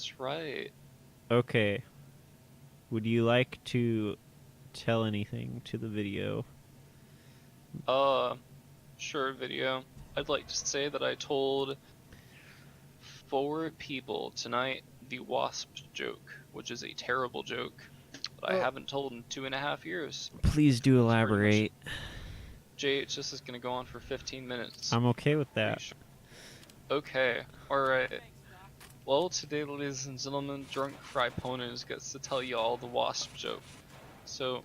That's right. Okay. Would you like to tell anything to the video? Uh, sure, video. I'd like to say that I told 4 people tonight the wasp joke, which is a terrible joke that I Oh. haven't told in 2.5 years. Please do It's pretty much elaborate. JHS is gonna go on for 15 minutes. I'm okay with Pretty that. sure. Okay, alright. Well, today, ladies and gentlemen, Drunk Fry Poners gets to tell you all the wasp joke. So,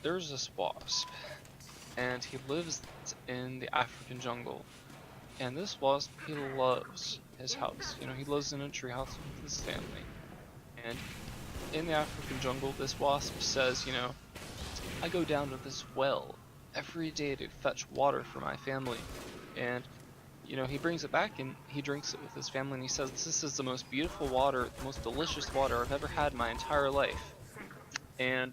there's this wasp, and he lives in the African jungle. And this wasp, he loves his house. You know, he lives in a treehouse with his family. And in the African jungle, this wasp says, I go down to this well every day to fetch water for my family. And he brings it back and he drinks it with his family and he says, this is the most beautiful water, the most delicious water I've ever had in my entire life. And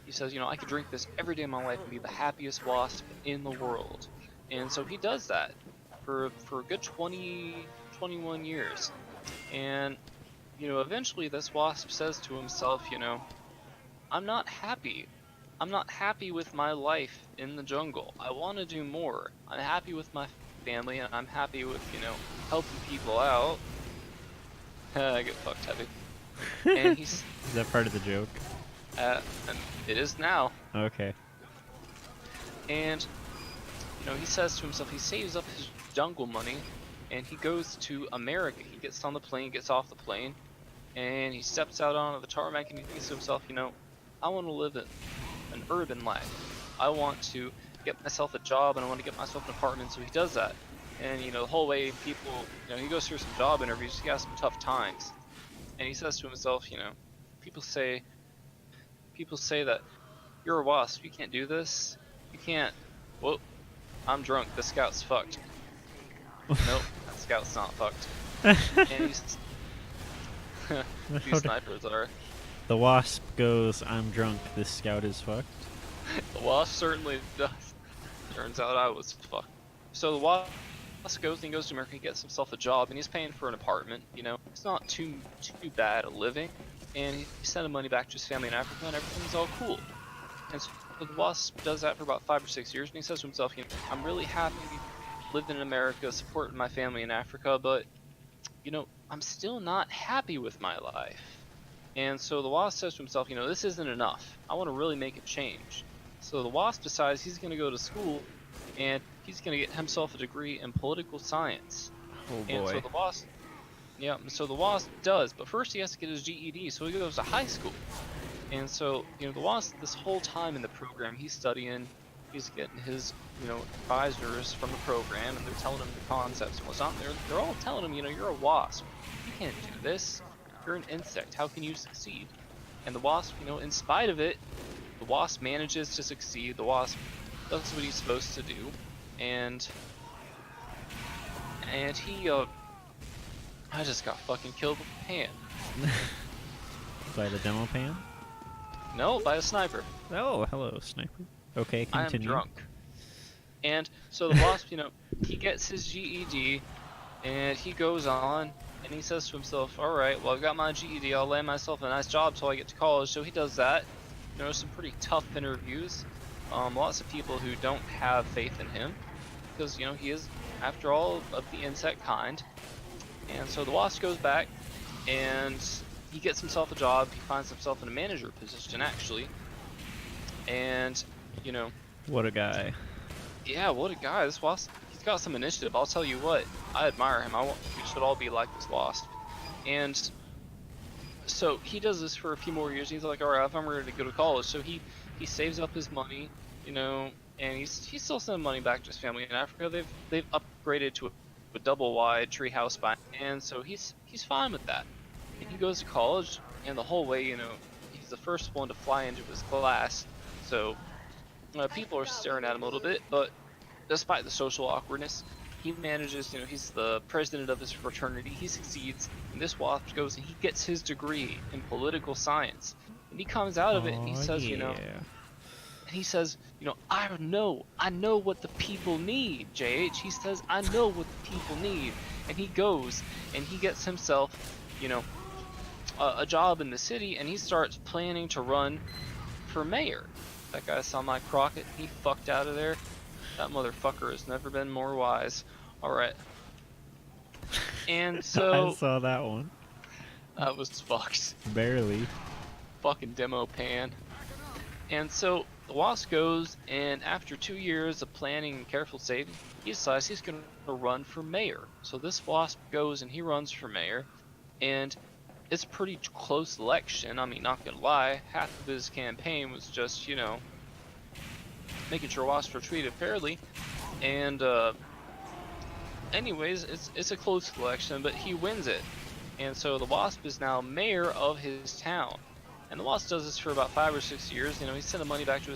he says, I could drink this every day of my life and be the happiest wasp in the world. And so he does that for a good 21 years. And, eventually this wasp says to himself, I'm not happy. I'm not happy with my life in the jungle. I want to do more. I'm happy with my family and I'm happy with, helping people out. I get fucked heavy. And he's... Is that part of the joke? And it is now. Okay. And, he says to himself, he saves up his jungle money and he goes to America. He gets on the plane, gets off the plane, and he steps out onto the tarmac and he thinks to himself, I want to live in an urban life. I want to get myself a job and I want to get myself an apartment, so he does that. And, the whole way people, he goes through some job interviews, he has some tough times. And he says to himself, people say that you're a wasp, you can't do this. You can't. Whoa, I'm drunk, the scout's fucked. Nope, that scout's not fucked. And he's... These snipers are. The wasp goes, I'm drunk, this scout is fucked. The wasp certainly does. Turns out I was fucked. So the wasp goes and he goes to America, he gets himself a job, and he's paying for an apartment, It's not too bad a living. And he's sending money back to his family in Africa, and everything's all cool. And so the wasp does that for about 5 or 6 years, and he says to himself, I'm really happy living in America, supporting my family in Africa, but, I'm still not happy with my life. And so the wasp says to himself, this isn't enough. I want to really make a change. So the wasp decides he's going to go to school, and he's going to get himself a degree in political science. Oh boy. And so the wasp... Yeah, so the wasp does, but first he has to get his GED, so he goes to high school. And so, the wasp, this whole time in the program, he's studying, he's getting his, advisors from the program, and they're telling him the concepts and whatnot. They're all telling him, you're a wasp. You can't do this. You're an insect. How can you succeed? And the wasp, in spite of it, the wasp manages to succeed. The wasp does what he's supposed to do. And he, I just got fucking killed with a pan. By the demo pan? No, by a sniper. Oh, hello, sniper. Okay, I am continue. drunk. And so the wasp, he gets his GED, and he goes on, and he says to himself, alright, well I've got my GED, I'll land myself a nice job till I get to college. So he does that. Some pretty tough interviews. Lots of people who don't have faith in him, because, he is, after all, of the insect kind. And so the wasp goes back, and he gets himself a job. He finds himself in a manager position, actually. And, What a guy. Yeah, what a guy. This wasp, he's got some initiative. I'll tell you what, I admire him. We should all be like this wasp. And so he does this for a few more years. He's like, alright, if I'm ready to go to college. So he saves up his money, and he's still sending money back to his family in Africa. They've upgraded to a double wide treehouse by, and so he's fine with that. And he goes to college, and the whole way, he's the first one to fly into his class. So people are staring at him a little bit, but despite the social awkwardness, he manages, he's the president of his fraternity, he succeeds, and this wasp goes and he gets his degree in political science. And he comes out of it and he says, yeah. And he says, I know what the people need, JH. He says, I know what the people need. And he goes and he gets himself you know, a job in the city, and he starts planning to run for mayor. That guy saw my Crockett. He fucked out of there. That motherfucker has never been more wise. All right. And I so saw that one. that was fucked. Barely. Fucking demo pan. And so the Wasp goes, and after 2 years of planning and careful saving, he decides he's going to run for mayor. So this Wasp goes and he runs for mayor, and it's a pretty close election. I mean, not gonna lie, half of his campaign was just, making sure Wasps are treated fairly. And anyways, it's a close election, but he wins it. And so the Wasp is now mayor of his town. And the Wasp does this for about 5 or 6 years. He's sending money back to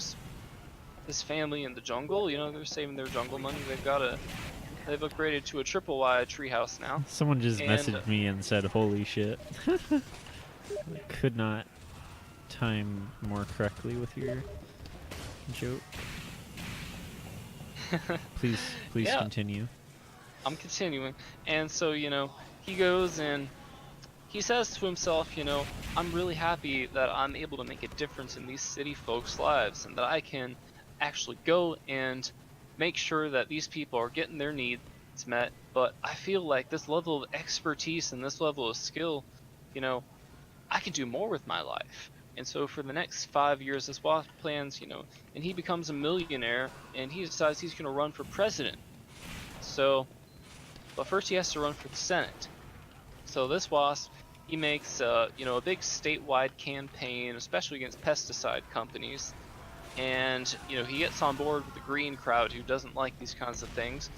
his family in the jungle. They're saving their jungle money. They've upgraded to a triple wide treehouse now. Someone just And messaged me and said, "Holy shit!" Could not time more correctly with your joke. Please yeah, continue. I'm continuing. And so, he goes and he says to himself, I'm really happy that I'm able to make a difference in these city folks' lives, and that I can actually go and make sure that these people are getting their needs met. But I feel like this level of expertise and this level of skill, I can do more with my life. And so for the next 5 years, this Wasp plans, and he becomes a millionaire, and he decides he's going to run for president. So, but first he has to run for the Senate. So this Wasp, he makes, a big statewide campaign, especially against pesticide companies. And, he gets on board with the green crowd who doesn't like these kinds of things.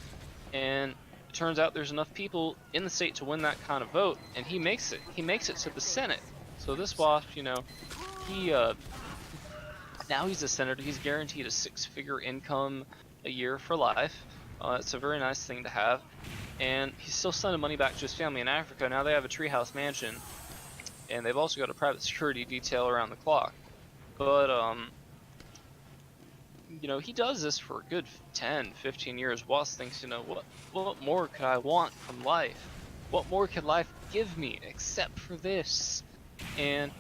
And it turns out there's enough people in the state to win that kind of vote, and he makes it. He makes it to the Senate. So this Wasp, he, now he's a senator. He's guaranteed a 6-figure income a year for life. It's a very nice thing to have. And he's still sending money back to his family in Africa. Now they have a treehouse mansion, and they've also got a private security detail around the clock. But, he does this for a good 10, 15 years. Wasp thinks, what more could I want from life? What more could life give me except for this? And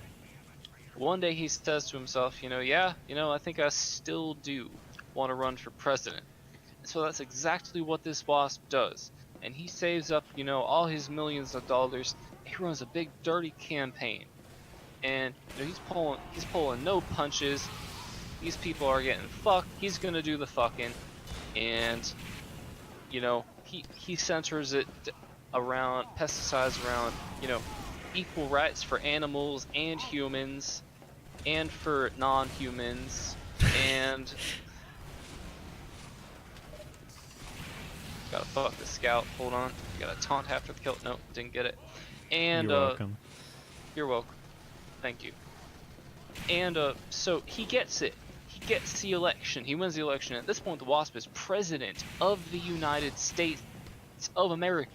one day he says to himself, I think I still do want to run for president. And so that's exactly what this Wasp does. And he saves up, all his millions of dollars. He runs a big dirty campaign. And he's pulling no punches. These people are getting fucked. He's gonna do the fucking. And he centers it around pesticides, around equal rights for animals and humans, and for non-humans, and gotta fuck the scout. Hold on, you gotta taunt after the kill. Nope, didn't get it. And You're welcome. You're welcome. Thank you. And so he gets it. He gets the election. He wins the election. At this point, the Wasp is president of the United States of America.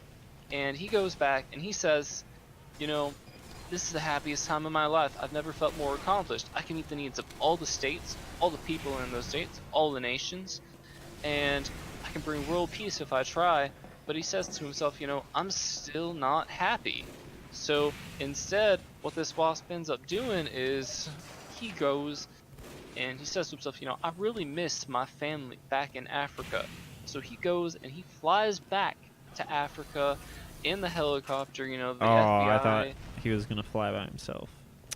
And he goes back and he says, this is the happiest time of my life. I've never felt more accomplished. I can meet the needs of all the states, all the people in those states, all the nations, and I can bring world peace if I try. But he says to himself, I'm still not happy. So instead, what this Wasp ends up doing is he goes and he says to himself, I really miss my family back in Africa. So he goes and he flies back to Africa in the helicopter, the FBI. I thought he was gonna fly by himself.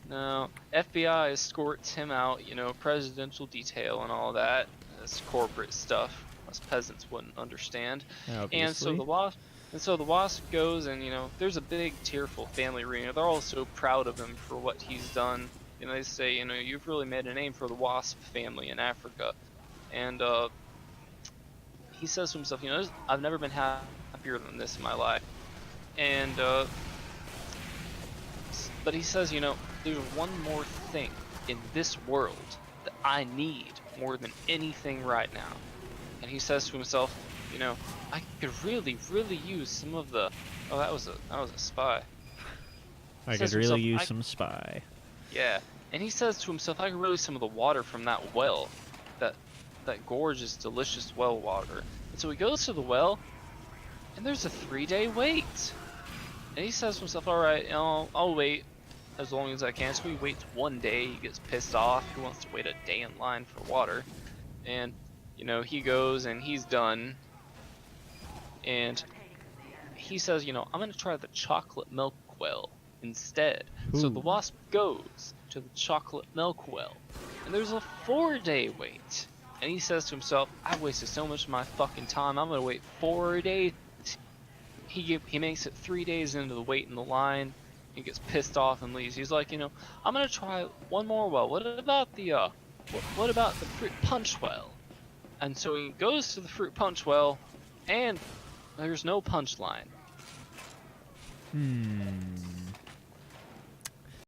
No, FBI escorts him out, presidential detail and all that. That's corporate stuff. Us peasants wouldn't understand. Obviously. And so the Wasp goes and, there's a big tearful family reunion. They're all so proud of him for what he's done. They say, you've really made a name for the Wasp family in Africa. And he says to himself, I've never been happier than this in my life. And but he says, there's one more thing in this world that I need more than anything right now. And he says to himself, I could really, really use some of the. Oh, that was a spy. I could really use some spy. Yeah, and he says to himself, I could really use some of the water from that well, that gorgeous, delicious well water. And so he goes to the well, and there's a 3-day wait. And he says to himself, alright, I'll wait as long as I can. So he waits one day, he gets pissed off, he wants to wait a day in line for water. And, you know, he goes and he's done. And he says, you know, I'm gonna try the chocolate milk well instead. So the Ooh. wasp goes to the chocolate milk well. And there's a 4-day wait. And he says to himself, I wasted so much of my fucking time, I'm gonna wait 4 days. He makes it 3 days into the wait in the line. He gets pissed off and leaves. He's like, you know, I'm gonna try one more well. What about the fruit punch well? And so he goes to the fruit punch well, and there's no punchline.